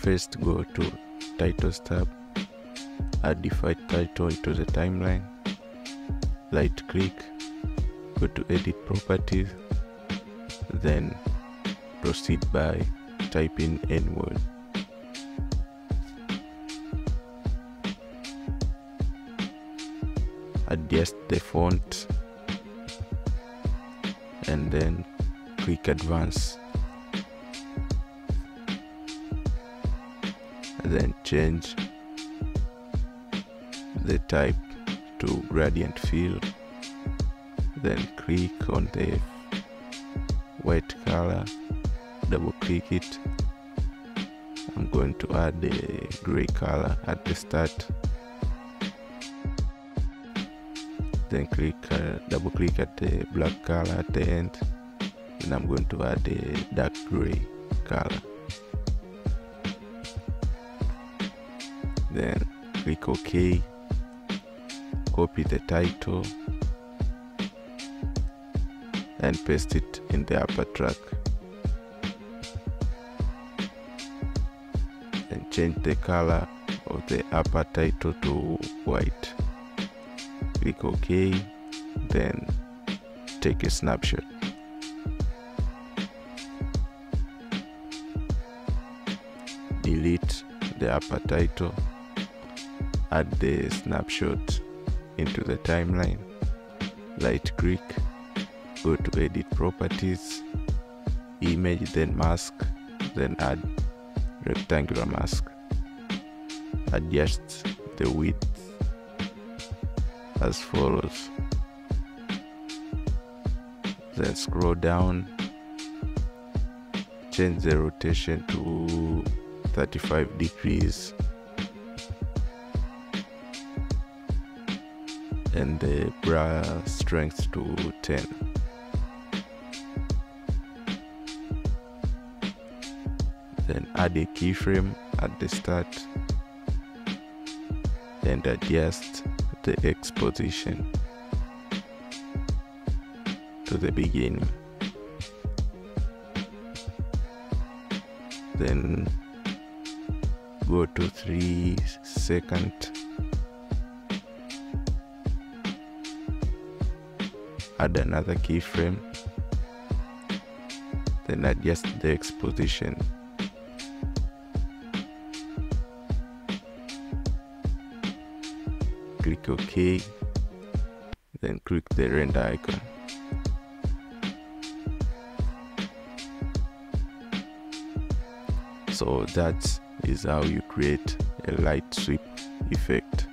First, go to Titles tab, add default title into the timeline, right click, go to Edit Properties, then proceed by typing any word. Adjust the font and then click Advance. Then change the type to gradient fill. Then click on the white color, double click it. I'm going to add the gray color at the start. Then double click at the black color at the end. And I'm going to add the dark gray color. Then click OK, copy the title and paste it in the upper track. Then change the color of the upper title to white. Click OK, then take a snapshot. Delete the upper title, add the snapshot into the timeline, right click, go to Edit Properties, Image, then Mask, then add rectangular mask. Adjust the width as follows. Then scroll down, change the rotation to 35 degrees and the brush strength to 10. Then add a keyframe at the start and adjust the X position to the beginning. Then go to 3 seconds, add another keyframe, then adjust the X position. Click OK, then click the render icon. So that is how you create a light sweep effect.